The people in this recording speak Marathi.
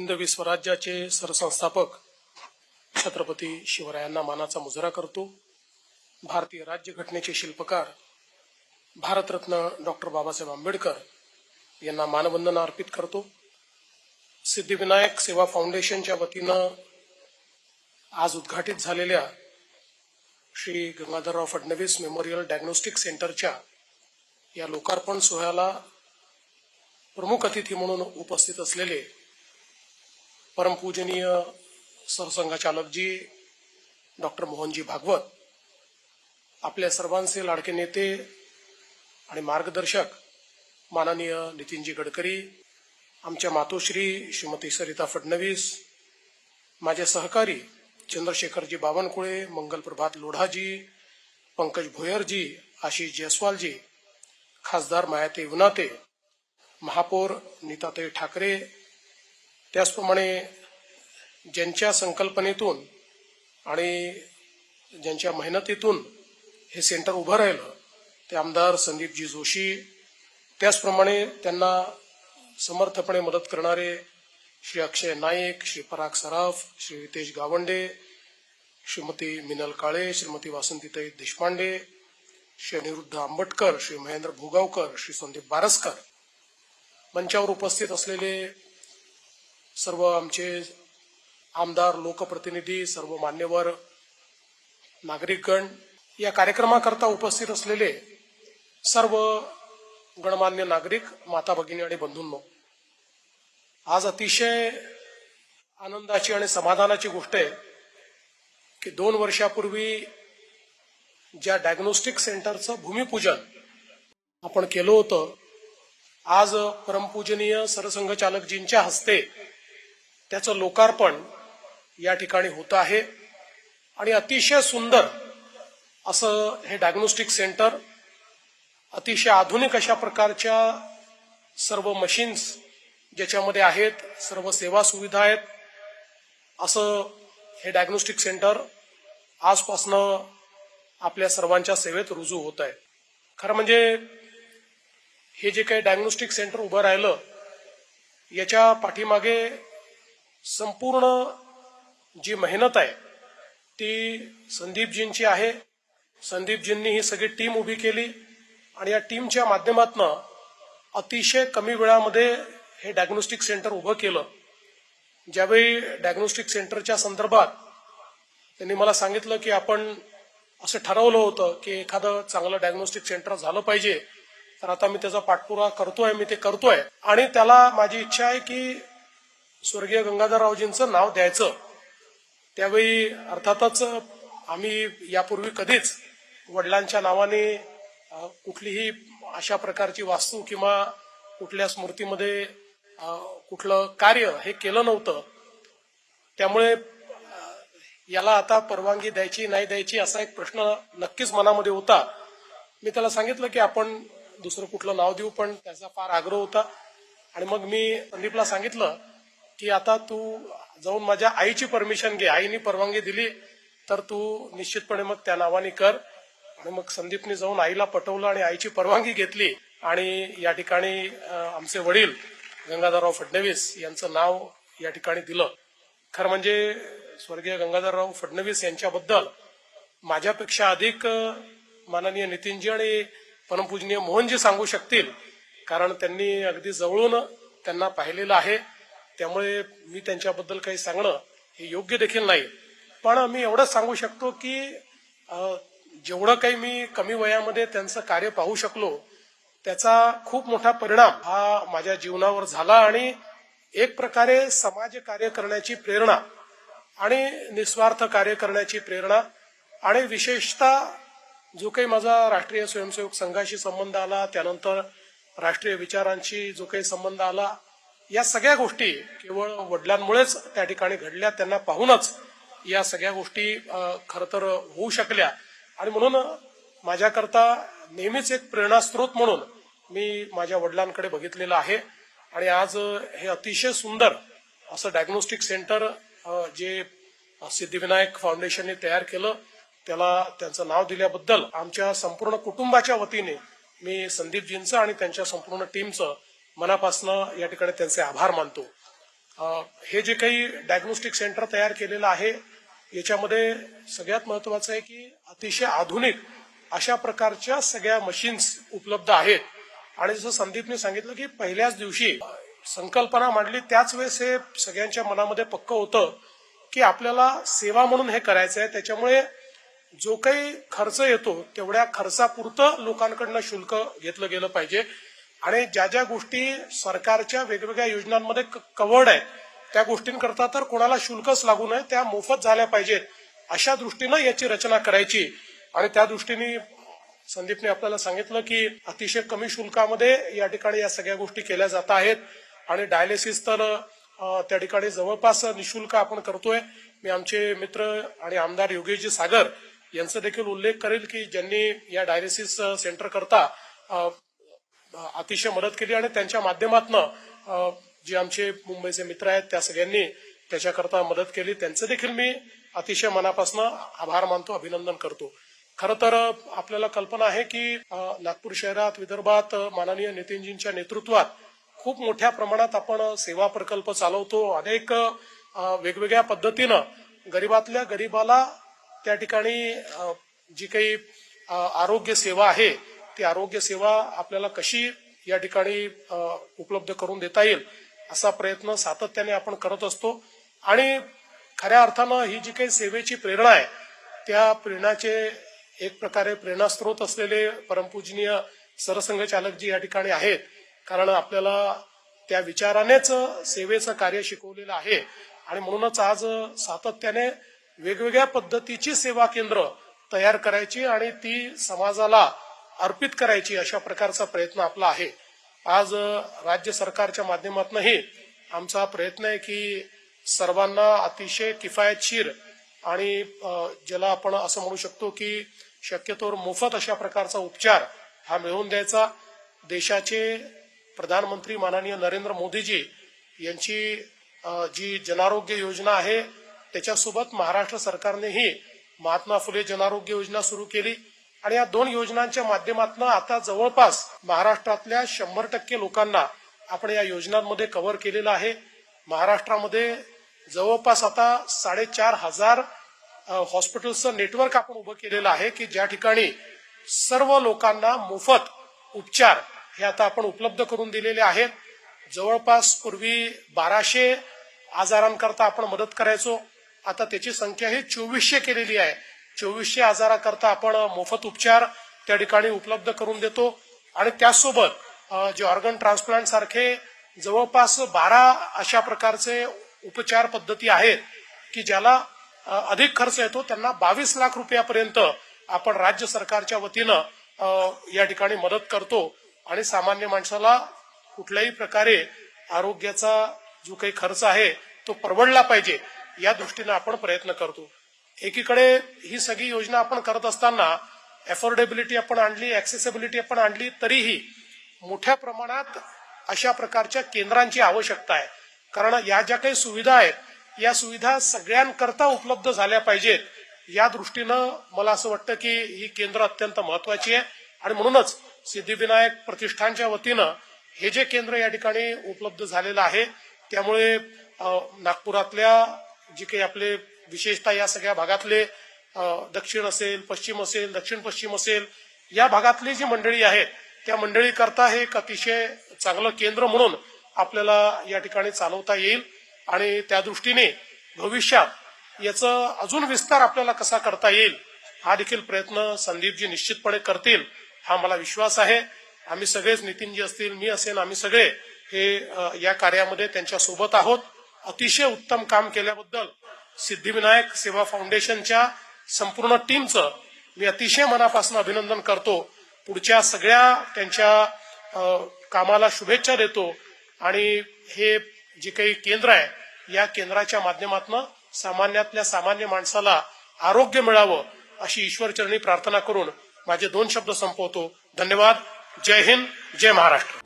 हिंदवी स्वराज्याचे सरसंस्थापक छत्रपती शिवरायांना मानाचा मुजरा करतो। भारतीय राज्यघटनेचे शिल्पकार भारतरत्न डॉक्टर बाबासाहेब आंबेडकर यांना मानवंदना अर्पित करतो। सिद्धिविनायक सेवा फाउंडेशनच्या वतीनं आज उद्घाटित झालेल्या श्री गंगाधरराव फडणवीस मेमोरियल डायग्नोस्टिक सेंटरच्या या लोकार्पण सोहळ्याला प्रमुख अतिथी म्हणून उपस्थित असलेले परमपूजनीय सरसंघचालकजी डॉक्टर मोहनजी भागवत, आपल्या सर्वांचे लाडके नेते आणि मार्गदर्शक माननीय नितीनजी गडकरी, आमच्या मातोश्री श्रीमती सरिता फडणवीस, माझे सहकारी चंद्रशेखरजी बावनकुळे, मंगलप्रभात लोढाजी, पंकज भोयरजी, आशिष जयस्वालजी, खासदार मायाते उनाते, महापौर नीताताई ठाकरे, त्याचप्रमाणे ज्यांच्या संकल्पनेतून आणि ज्यांच्या मेहनतीतून हे सेंटर उभं राहिलं ते आमदार संदीपजी जोशी, त्याचप्रमाणे त्यांना समर्थपणे मदत करणारे श्री अक्षय नाईक, श्री पराग सराफ, श्री रितेश गावंडे, श्रीमती मिनल काळे, श्रीमती वासंतीताई देशपांडे, श्री अनिरुद्ध आंबटकर, श्री महेंद्र भोगावकर, श्री संदीप बारसकर, मंचावर उपस्थित असलेले सर्व आमचे आमदार, लोकप्रतिनिधी, सर्व मान्यवर नागरिकगण, या कार्यक्रमाकरता उपस्थित असलेले सर्व गणमान्य नागरिक, माता भगिनी आणि बंधूंनो, आज अतिशय आनंदाची आणि समाधानाची गोष्ट आहे की 2 वर्षापूर्वी ज्या डायग्नोस्टिक सेंटरचं भूमिपूजन आपण केलं होतं, आज परमपूजनीय सरसंघचालकजींच्या हस्ते त्याचं लोकार्पण या ठिकाणी होत आहे। आणि अतिशय सुंदर असं हे डायग्नोस्टिक सेंटर, अतिशय आधुनिक अशा प्रकारच्या सर्व मशीन्स ज्याच्यामध्ये आहेत, सर्व सेवा सुविधा आहेत, असं हे डायग्नोस्टिक सेंटर आजपासनं आपल्या सर्वांच्या सेवेत रुजू होत आहे। खरं म्हणजे हे जे काही डायग्नोस्टिक सेंटर उभं राहिलं, याच्या पाठीमागे संपूर्ण जी मेहनत आहे ती संदीपजींची आहे। संदीपजींनी ही सगळी टीम उभी केली आणि या टीमच्या माध्यमातून अतिशय कमी वेळामध्ये हे डायग्नोस्टिक सेंटर उभं केलं। ज्यावेळी डायग्नोस्टिक सेंटरच्या संदर्भात त्यांनी मला सांगितलं की आपण असं ठरवलं होतं की एखादं चांगलं डायग्नोस्टिक सेंटर झालं पाहिजे, तर आता मी त्याचा पाठपुरावा करतोय, मी ते करतोय आणि त्याला माझी इच्छा आहे की स्वर्गीय गंगाधररावजींचं नाव द्यायचं। त्यावेळी अर्थातच आम्ही यापूर्वी कधीच वडिलांच्या नावाने कुठलीही अशा प्रकारची वास्तू किंवा कुठल्या स्मृतीमध्ये कुठलं कार्य हे केलं नव्हतं। त्यामुळे याला आता परवानगी द्यायची नाही द्यायची असा एक प्रश्न नक्कीच मनामध्ये होता। मी त्याला सांगितलं की आपण दुसरं कुठलं नाव देऊ, पण त्याचा फार आग्रह होता। आणि मग मी संदीपला सांगितलं की आता तू जाऊन माझ्या आईची परमिशन घे, आईने परवानगी दिली तर तू निश्चितपणे मग त्या नावाने कर। आणि मग संदीपने जाऊन आईला पटवलं आणि आईची परवानगी घेतली आणि या ठिकाणी आमचे वडील गंगाधरराव फडणवीस यांचं नाव या ठिकाणी दिलं। खरं म्हणजे स्वर्गीय गंगाधरराव फडणवीस यांच्याबद्दल माझ्यापेक्षा अधिक माननीय नितीनजी आणि परमपूजनीय मोहनजी सांगू शकतील, कारण त्यांनी अगदी जवळून त्यांना पाहिलेलं आहे। त्यामुळे मी त्यांच्याबद्दल काही सांगणं हे योग्य देखील नाही, पण मी एवढंच सांगू शकतो की जेवढं काही मी कमी वयामध्ये त्यांचं कार्य पाहू शकलो त्याचा खूप मोठा परिणाम हा माझ्या जीवनावर झाला आणि एक प्रकारे समाज कार्य करण्याची प्रेरणा आणि निस्वार्थ कार्य करण्याची प्रेरणा आणि विशेषतः जो काही माझा राष्ट्रीय स्वयंसेवक संघाशी संबंध आला, त्यानंतर राष्ट्रीय विचारांशी जो काही संबंध आला, या सगळ्या गोष्टी केवळ वडिलांमुळेच त्या ठिकाणी घडल्या। त्यांना पाहूनच या सगळ्या गोष्टी खरं तर होऊ शकल्या आणि म्हणून माझ्याकरता नेहमीच एक प्रेरणास्त्रोत म्हणून मी माझ्या वडिलांकडे बघितलेलं आहे। आणि आज हे अतिशय सुंदर असं डायग्नोस्टिक सेंटर जे सिद्धिविनायक फाउंडेशनने तयार केलं, त्याला त्यांचं नाव दिल्याबद्दल आमच्या संपूर्ण कुटुंबाच्या वतीने मी संदीपजींचं आणि त्यांच्या संपूर्ण टीमचं मनापासून या ठिकाणी त्यांचे आभार मानतो। हे जे काही डायग्नोस्टिक सेंटर तयार केलेलं आहे याच्यामध्ये सगळ्यात महत्वाचं आहे की अतिशय आधुनिक अशा प्रकारच्या सगळ्या मशीन्स उपलब्ध आहेत. आणि जसं संदीपने सांगितलं की पहिल्याच दिवशी संकल्पना मांडली त्याच वेळेस हे सगळ्यांच्या मनामध्ये पक्क होतं की आपल्याला सेवा म्हणून हे करायचं आहे. त्याच्यामुळे जो काही खर्च येतो तेवढ्या खर्चापुरतं लोकांकडनं शुल्क घेतलं गेलं पाहिजे. आणि ज्या ज्या गोष्टी सरकारच्या वेगवेगळ्या योजनांमध्ये कव्हर्ड आहेत त्या गोष्टींकरता तर कोणाला शुल्कच लागू नये, त्या मोफत झाल्या पाहिजेत अशा दृष्टीनं याची रचना करायची. आणि त्या दृष्टीने संदीपने आपल्याला सांगितलं की अतिशय कमी शुल्कामध्ये या ठिकाणी या सगळ्या गोष्टी केल्या जात आहेत. आणि डायलिसिस तर त्या ठिकाणी जवळपास निशुल्क आपण करतोय. मी आमचे मित्र आणि आमदार योगेशजी सागर यांचा देखील उल्लेख करेल की ज्यांनी या डायलिसिस सेंटर करता अतिशय मदत केली आणि त्यांच्या माध्यमातून जे आमचे मुंबईचे मित्र आहेत त्या सगळ्यांनी त्याच्याकरता मदत केली. त्यांचं देखील मी अतिशय मनापासून आभार मानतो, अभिनंदन करतो. खरं तर आपल्याला कल्पना आहे की नागपूर शहरात विदर्भात माननीय नितीनजींच्या नेतृत्वात खूप मोठ्या प्रमाणात आपण सेवा प्रकल्प चालवतो. अनेक वेगवेगळ्या पद्धतीनं गरीबातल्या गरीबाला त्या ठिकाणी जी काही आरोग्य सेवा आहे ती आरोग्य सेवा आपल्याला कशी या ठिकाणी उपलब्ध करून देता येईल असा प्रयत्न सातत्याने आपण करत असतो. आणि खऱ्या अर्थानं ही जी काही सेवेची प्रेरणा आहे त्या प्रेरणाचे एक प्रकारे प्रेरणास्त्रोत असलेले परमपूजनीय सरसंघचालकजी या ठिकाणी आहेत. कारण आपल्याला त्या विचारानेच सेवेचं कार्य शिकवलेलं आहे आणि म्हणूनच आज सातत्याने वेगवेगळ्या पद्धतीची सेवा केंद्र तयार करायची आणि ती समाजाला अर्पित करायची अशा प्रकारचा प्रयत्न आपला आहे. आज राज्य सरकारच्या माध्यमातूनही आमचा प्रयत्न आहे की सर्वांना अतिशय किफायतशीर आणि ज्याला आपण असं म्हणू शकतो की शक्यतोवर मोफत अशा प्रकारचा उपचार हा मिळवून द्यायचा. देशाचे प्रधानमंत्री माननीय नरेंद्र मोदीजी यांची जी जनारोग्य योजना आहे त्याच्यासोबत महाराष्ट्र सरकारनेही महात्मा फुले जनारोग्य योजना सुरू केली आणि या दोन योजनांच्या माध्यमातून आता जवळपास महाराष्ट्रातल्या 100% लोकांना आपण या योजनांमध्ये कव्हर केलेलं आहे. महाराष्ट्रामध्ये जवळपास आता 4,500 हॉस्पिटल्सचं नेटवर्क आपण उभं केलेलं आहे की ज्या ठिकाणी सर्व लोकांना मोफत उपचार हे आता आपण उपलब्ध करून दिलेले आहेत. जवळपास पूर्वी 1200 आजारांकरता आपण मदत करायचो, आता त्याची संख्या ही 2400 केलेली आहे. 2400 आजाराकरता आपण मोफत उपचार त्या ठिकाणी उपलब्ध करून देतो. आणि त्याचसोबत जे ऑर्गन ट्रान्सप्लांट सारखे जवळपास 12 अशा प्रकारचे उपचार पद्धती आहेत की ज्याला अधिक खर्च येतो त्यांना 22 लाख रुपयापर्यंत आपण राज्य सरकारच्या वतीनं या ठिकाणी मदत करतो. आणि सामान्य माणसाला कुठल्याही प्रकारे आरोग्याचा जो काही खर्च आहे तो परवडला पाहिजे या दृष्टीने आपण प्रयत्न करतो. एकीकडे ही सगळी योजना आपण करत असताना अफोर्डेबिलिटी आपण आणली, ऍक्सेसिबिलिटी आपण आणली, तरीही मोठ्या प्रमाणात अशा प्रकारच्या केंद्रांची आवश्यकता आहे. कारण या ज्या काही सुविधा आहेत या सुविधा सगळ्यांकरता उपलब्ध झाल्या पाहिजेत या दृष्टीनं मला असं वाटतं की ही केंद्र अत्यंत महत्वाची आहे. आणि म्हणूनच सिद्धिविनायक प्रतिष्ठानच्या वतीनं हे जे केंद्र या ठिकाणी उपलब्ध झालेलं आहे त्यामुळे नागपुरातल्या जे काही आपले विशेषतः या सगळ्या भागातले दक्षिण असेल, पश्चिम असेल, दक्षिण पश्चिम असेल या भागातली जी मंडळी आहेत त्या मंडळी करता हे एक अतिशय चांगलं केंद्र म्हणून आपल्याला या ठिकाणी चालवता येईल. आणि त्या दृष्टीने भविष्यात याचा अजून विस्तार आपल्याला कसा करता येईल हा देखील प्रयत्न संदीपजी निश्चितपणे करतील हा मला विश्वास आहे. आम्ही सगळेच, नितीनजी असतील, मी असेल, आम्ही सगळे हे या कार्यामध्ये त्यांच्या सोबत आहोत. अतिशय उत्तम काम केल्याबद्दल सिद्धिविनायक सेवा फाउंडेशनच्या संपूर्ण टीमचं मी अतिशय मनापासून अभिनंदन करतो. पुढच्या सगळ्या त्यांच्या कामाला शुभेच्छा देतो. आणि हे जे काही केंद्र आहे या केंद्राच्या माध्यमातून सामान्यातल्या सामान्य माणसाला आरोग्य मिळावं अशी ईश्वरचरणी प्रार्थना करून माझे 2 शब्द संपवतो. धन्यवाद. जय हिंद, जय महाराष्ट्र.